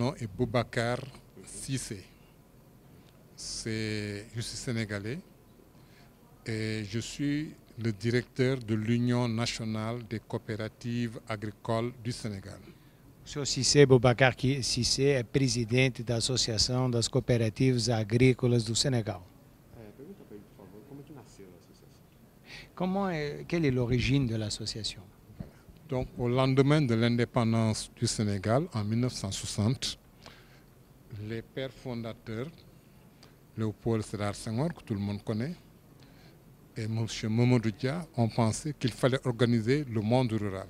nom est Boubacar Cissé. Je suis sénégalais et je suis le directeur de l'Union nationale des coopératives agricoles du Sénégal. O senhor Cissé Boubacar Cissé é presidente da Associação das Cooperativas Agrícolas do Senegal. Pergunta para ele, por favor, como é que nasceu a associação? Quelle est l'origine de l'association? Donc, au lendemain de l'indépendance du Sénégal, en 1960, les pères fondateurs, Léopold Sédar Senghor, que tout le monde connaît, et M. Mamadou Dia, ont pensé qu'il fallait organiser le monde rural.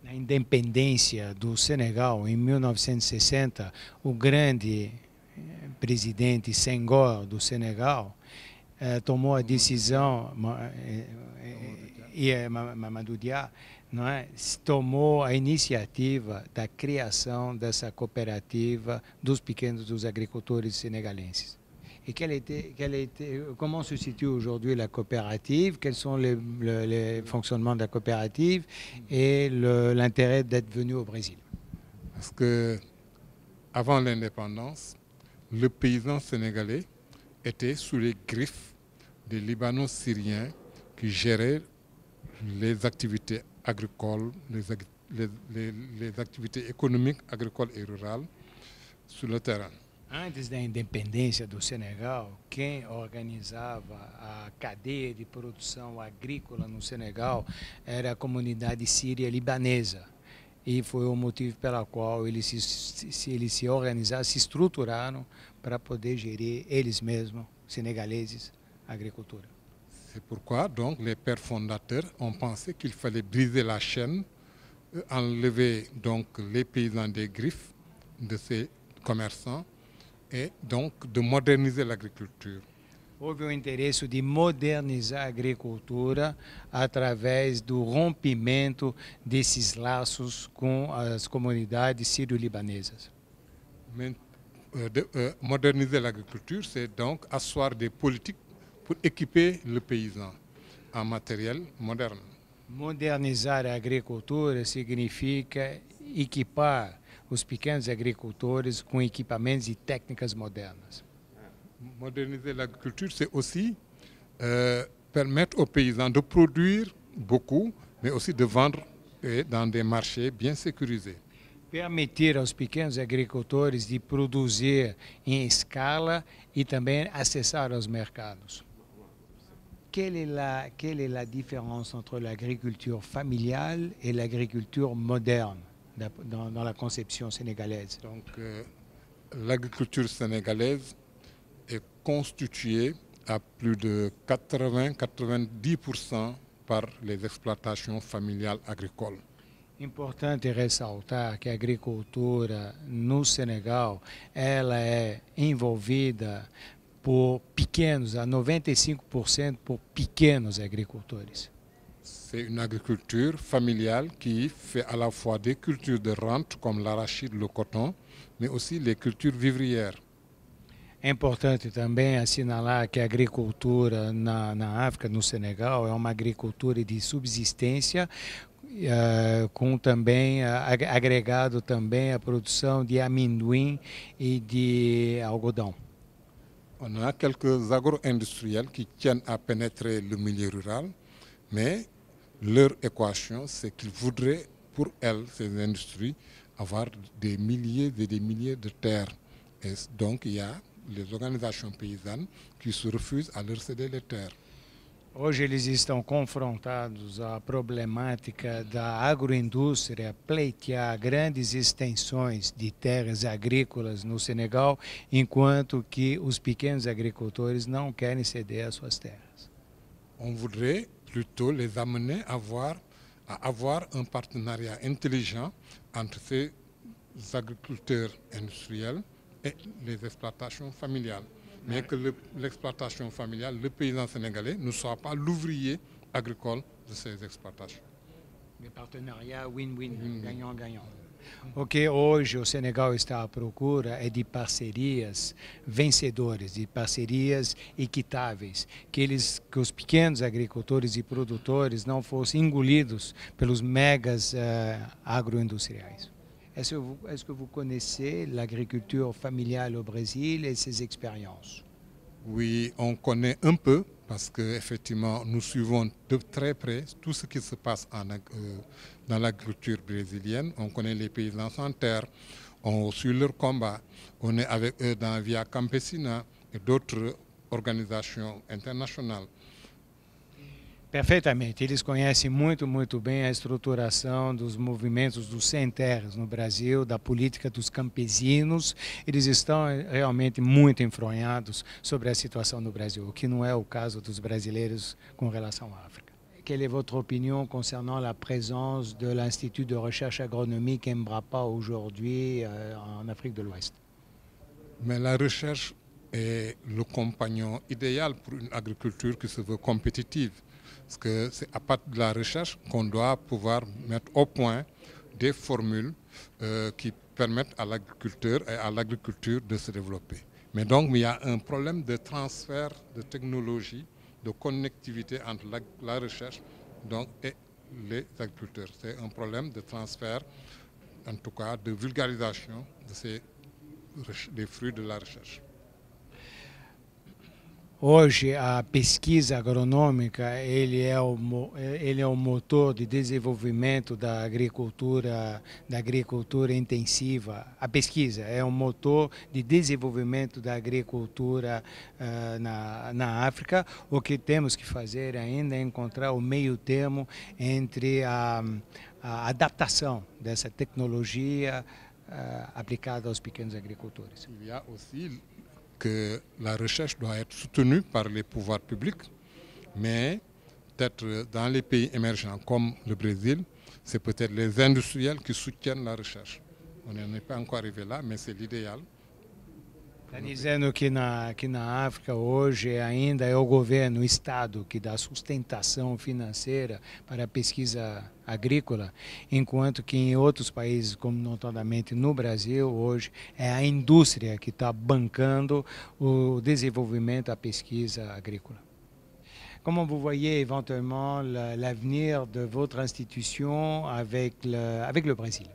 Na independência do Senegal, em 1960, o grande presidente Senghor do Senegal tomou a decisão, Mamadou Dia, não é? Tomou a iniciativa da criação dessa cooperativa dos agricultores senegalenses. Et comment se situe aujourd'hui la coopérative? Quels sont les fonctionnements de la coopérative et l'intérêt d'être venu au Brésil? Parce que avant l'indépendance, le paysan sénégalais était sous les griffes des Libano-Syriens qui géraient les activités agricoles, les activités économiques, agricoles et rurales sur le terrain. Antes da independência do Senegal, quem organizava a cadeia de produção agrícola no Senegal era a comunidade síria libanesa. E foi o motivo pelo qual eles se organizaram, se estruturaram para poder gerir eles mesmos, senegaleses, a agricultura. C'est pourquoi donc les pères fondateurs ont pensé qu'il fallait briser la chaîne, enlever donc les paysans des griffes de ces commerçants et donc de moderniser l'agriculture. Houve o interesse de modernizar a agricultura através do rompimento desses laços com as comunidades sírio-libanesas. Moderniser l'agriculture, c'est donc asseoir des politiques pour équiper le paysan en matériel moderne. Modernizar a agricultura significa equipar os pequenos agricultores com equipamentos e técnicas modernas. Moderniser l'agriculture, c'est aussi permettre aux paysans de produire beaucoup, mais aussi de vendre dans des marchés bien sécurisés. Permitir aos pequenos agricultores de produzir em escala e também acessar aos mercados. Quelle est la différence entre l'agriculture familiale et l'agriculture moderne dans la conception sénégalaise? Donc, l'agriculture sénégalaise est constituée à plus de 80-90% par les exploitations familiales agricoles. Importante ressaltar que a agricultura no Senegal ela é envolvida por pequenos, a 95% por pequenos agricultores. C'est une agriculture familiale qui fait à la fois des cultures de rente comme l'arachide, le coton, mais aussi les cultures vivrières. É importante também assinalar que a agricultura na África, no Senegal, é uma agricultura de subsistência, com também agregado também a produção de amendoim e de algodão. On a quelques agro-industriels qui tiennent à pénétrer le milieu rural, mais leur équation, c'est qu'ils voudraient, pour elles, ces industries, avoir des milliers et des milliers de terres. Et donc, il y a les organisations paysannes qui se refusent à leur céder les terres. Hoje eles estão confrontados à problemática da agroindústria pleitear grandes extensões de terras agrícolas no Senegal, enquanto que os pequenos agricultores não querem ceder as suas terras. On voudrait plutôt les amener à avoir un partenariat intelligent entre ces agriculteurs industriels et les exploitations familiales. Mais que l'exploitation familiale, le paysan sénégalais, ne soit pas l'ouvrier agricole de ces exploitations. De partenariat win-win, ganhant-ganhant. O que hoje o Senegal está à procura é de parcerias vencedoras, de parcerias equitáveis, que os pequenos agricultores e produtores não fossem engolidos pelos megas agroindustriais. Est-ce que vous connaissez l'agriculture familiale au Brésil et ses expériences? Oui, on connaît un peu parce qu'effectivement, nous suivons de très près tout ce qui se passe dans l'agriculture brésilienne. On connaît les paysans sans terre, on suit leur combat, on est avec eux dans Via Campesina et d'autres organizações internacionais. Perfeitamente. Eles conhecem muito bem a estruturação dos movimentos dos sem-terras no Brasil, da política dos campesinos. Eles estão realmente muito enfronhados sobre a situação no Brasil, o que não é o caso dos brasileiros com relação à África. Quelle est votre opinion concernant la présence de l'Institut de recherche agronomique Embrapa aujourd'hui en Afrique de l'Ouest? Mais la recherche est le compagnon idéal pour une agriculture qui se veut compétitive. Parce que c'est à partir de la recherche qu'on doit pouvoir mettre au point des formules qui permettent à l'agriculteur et à l'agriculture de se développer. Mais donc il y a un problème de transfert de technologie, de connectivité entre la recherche et les agriculteurs. C'est un problème de transfert, en tout cas de vulgarisation des fruits de la recherche. Hoje a pesquisa agronômica ele é o motor de desenvolvimento da agricultura intensiva. A pesquisa é o motor de desenvolvimento da agricultura na África. O que temos que fazer ainda é encontrar o meio termo entre a adaptação dessa tecnologia aplicada aos pequenos agricultores. Il y a aussi que la recherche doit être soutenue par les pouvoirs publics, mais peut-être dans les pays émergents comme le Brésil, c'est peut-être les industriels qui soutiennent la recherche. On n'en est pas encore arrivé là, mais c'est l'idéal. Está dizendo que na África hoje ainda é o governo, o Estado, que dá sustentação financeira para a pesquisa agrícola, enquanto que em outros países, como notadamente no Brasil, hoje é a indústria que está bancando o desenvolvimento da pesquisa agrícola. Comment vous voyez éventuellement l'avenir de votre institution avec le Brésil?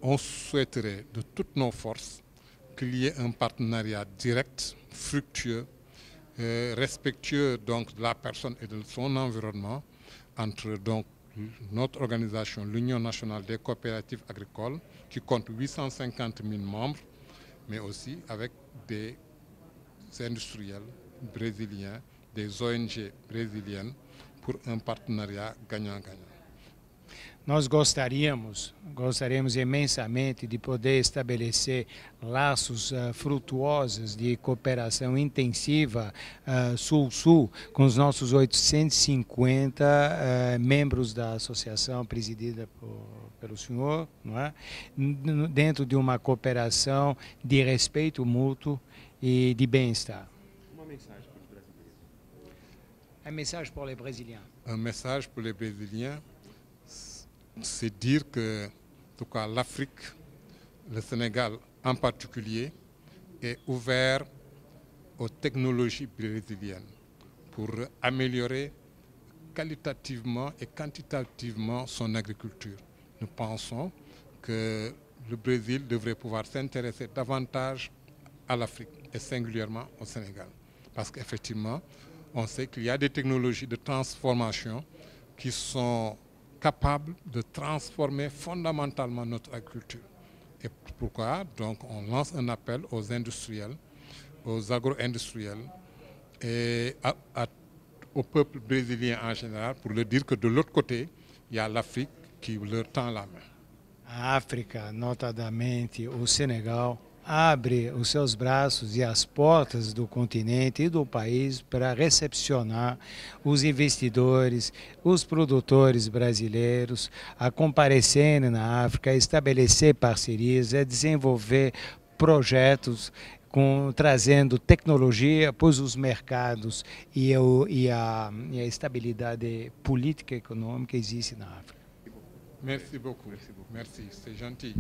On souhaiterait de toutes nos forces qu'il y ait un partenariat direct, fructueux, respectueux donc de la personne et de son environnement entre donc notre organisation, l'Union nationale des coopératives agricoles, qui compte 850 000 membres, mais aussi avec des industriels brésiliens, des ONG brésiliennes, pour un partenariat gagnant-gagnant. Nós gostaríamos imensamente de poder estabelecer laços frutuosos de cooperação intensiva Sul-Sul com os nossos 850 membros da associação presidida pelo senhor, não é? Dentro de uma cooperação de respeito mútuo e de bem-estar. Uma mensagem para os brasileiros. Un message pour les Brésiliens. Un message pour les Brésiliens, c'est dire que, en tout cas, l'Afrique, le Sénégal en particulier, est ouvert aux technologies brésiliennes pour améliorer qualitativement et quantitativement son agriculture. Nous pensons que le Brésil devrait pouvoir s'intéresser davantage à l'Afrique et singulièrement au Sénégal. Parce qu'effectivement, on sait qu'il y a des technologies de transformation qui sont capables de transformer fondamentalement notre agriculture. Et pourquoi donc on lance un appel aux industriels, aux agro-industriels et au peuple brésilien en général pour leur dire que de l'autre côté, il y a l'Afrique qui leur tend la main. A África, notadamente o Senegal, abre os seus braços e as portas do continente e do país para recepcionar os investidores, os produtores brasileiros, a comparecerem na África, a estabelecer parcerias, a desenvolver projetos trazendo tecnologia, pois os mercados e a estabilidade política e econômica existe na África. Merci beaucoup. Merci, c'est gentil.